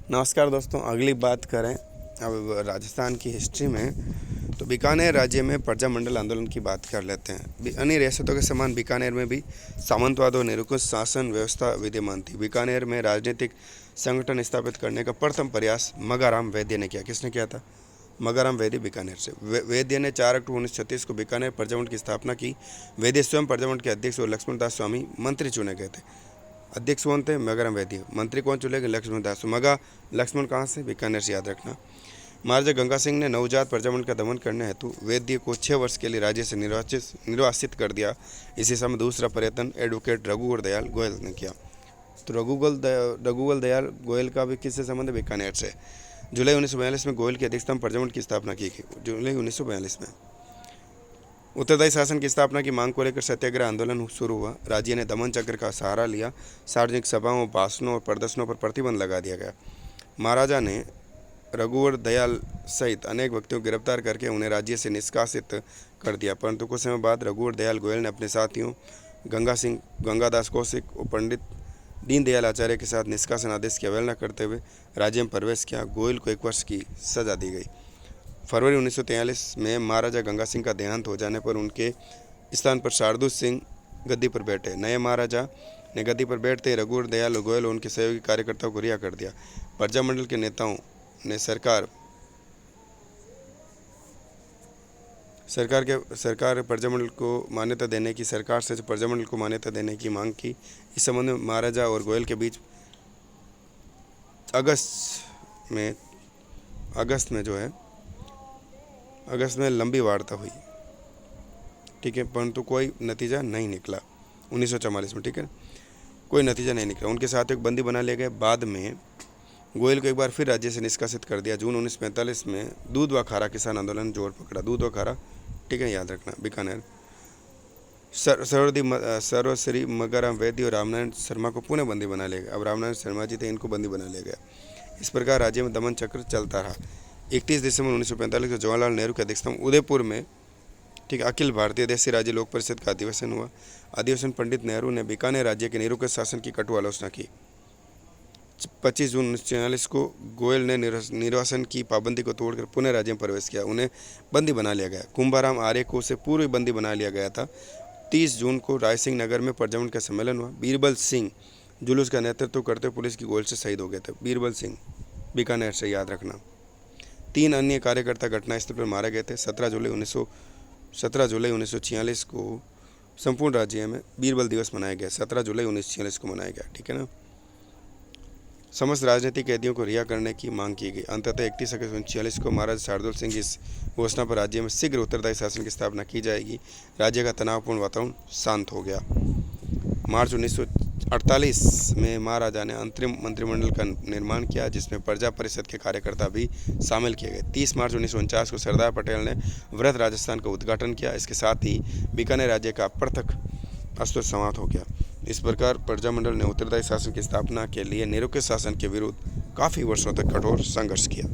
नमस्कार दोस्तों, अगली बात करें अब राजस्थान की हिस्ट्री में, तो बीकानेर राज्य में प्रजामंडल आंदोलन की बात कर लेते हैं। अन्य रियासतों के समान बीकानेर में भी सामंतवाद और निरंकुश शासन व्यवस्था विद्यमान थी। बीकानेर में राजनीतिक संगठन स्थापित करने का प्रथम प्रयास मगाराम वैद्य ने किया। किसने किया था? मगाराम वैद्य बीकानेर से। वैद्य ने 4 अक्टूबर 1936 को बीकानेर प्रजामंडल की स्थापना की। वैद्य स्वयं प्रजामंडल के अध्यक्ष और लक्ष्मण दास स्वामी मंत्री चुने गए थे। अध्यक्ष कौन थे? मगाराम वैद्य। मंत्री कौन चुने गए? लक्ष्मण दास। मगा लक्ष्मण कहाँ से? बीकानेर से, याद रखना। महाराजा गंगा सिंह ने नवजात प्रजामंडल का दमन करने हेतु वैद्य को 6 वर्ष के लिए राज्य से निर्वासित कर दिया। इसी समय दूसरा प्रयत्न एडवोकेट रघुवर दयाल गोयल ने किया। तो रघुवर दयाल गोयल का भी किससे संबंध है? बीकानेर से। जुलाई 1942 में गोयल की अध्यक्षता में प्रजामंडल की स्थापना की गई। जुलाई 1942 में उत्तरदायी शासन की स्थापना की मांग को लेकर सत्याग्रह आंदोलन शुरू हुआ। राज्य ने दमन चक्र का सहारा लिया। सार्वजनिक सभाओं, भाषणों और प्रदर्शनों पर प्रतिबंध लगा दिया गया। महाराजा ने रघुवर दयाल सहित अनेक व्यक्तियों को गिरफ्तार करके उन्हें राज्य से निष्कासित कर दिया, परंतु कुछ समय बाद रघुवर दयाल गोयल ने अपने साथियों गंगादास कौशिक और पंडित दीनदयाल आचार्य के साथ निष्कासन आदेश की अवहेलना करते हुए राज्य में प्रवेश किया। गोयल को 1 वर्ष की सजा दी गई। फरवरी 1943 में महाराजा गंगा सिंह का देहांत हो जाने पर उनके स्थान पर शार्दुल सिंह गद्दी पर बैठे। नए महाराजा ने गद्दी पर बैठते ही रघुवर दयाल गोयल और उनके सहयोगी कार्यकर्ताओं को रिहा कर दिया। प्रजामंडल के नेताओं ने सरकार प्रजामंडल को मान्यता देने की सरकार से प्रजामंडल को मान्यता देने की मांग की। इस संबंध में महाराजा और गोयल के बीच अगस्त में लंबी वार्ता हुई, ठीक है, परंतु कोई नतीजा नहीं निकला। 1944 में, ठीक है, कोई नतीजा नहीं निकला। उनके साथ एक बंदी बना लिए गए। बाद में गोयल को एक बार फिर राज्य से निष्कासित कर दिया। जून 1945 में दूध व खारा किसान आंदोलन जोर पकड़ा। दूध व खारा, ठीक है, याद रखना। बीकानेर सर्वश्री मगाराम वैद्य और रामनारायण शर्मा को पुनः बंदी बना लिया गया। अब रामनारायण शर्मा जी थे, इनको बंदी बना लिया गया। इस प्रकार राज्य में दमन चक्र चलता रहा। 31 दिसंबर 1945 को जवाहरलाल नेहरू की अध्यक्षता में उदयपुर में, ठीक, अखिल भारतीय देशी राज्य लोक परिषद का अधिवेशन हुआ। अधिवेशन पंडित नेहरू ने बीकानेर राज्य के निरंकुश शासन की कटु आलोचना की। 25 जून 1946 को गोयल ने निर्वासन की पाबंदी को तोड़कर पुनः राज्य में प्रवेश किया। उन्हें बंदी बना लिया गया। कुंभाराम आर्य को से पूर्व बंदी बना लिया गया था। 30 जून को रायसिंह नगर में प्रजामंडल का सम्मेलन हुआ। बीरबल सिंह जुलूस का नेतृत्व करते पुलिस की गोली से शहीद हो गए थे। बीरबल सिंह, बीकानेर से, याद रखना। 3 अन्य कार्यकर्ता घटनास्थल पर मारे गए थे। 17 जुलाई 1946 को संपूर्ण राज्य में बीरबल दिवस मनाया गया। 17 जुलाई 1946 को मनाया गया, ठीक है ना। समस्त राजनीतिक कैदियों को रिहा करने की मांग की गई। अंततः 31 अगस्त 1946 को महाराजा शार्दुल सिंह की इस घोषणा पर राज्य में शीघ्र उत्तरदायी शासन की स्थापना की जाएगी। राज्य का तनावपूर्ण वातावरण शांत हो गया। मार्च 1948 में महाराजा ने अंतरिम मंत्रिमंडल का निर्माण किया, जिसमें प्रजा परिषद के कार्यकर्ता भी शामिल किए गए। 30 मार्च 1949 को सरदार पटेल ने वृहद राजस्थान का उद्घाटन किया। इसके साथ ही बीकानेर राज्य का पृथक अस्तित्व समाप्त हो गया। इस प्रकार प्रजामंडल ने उत्तरदायी शासन की स्थापना के लिए निरंकुश शासन के विरुद्ध काफ़ी वर्षों तक कठोर संघर्ष किया।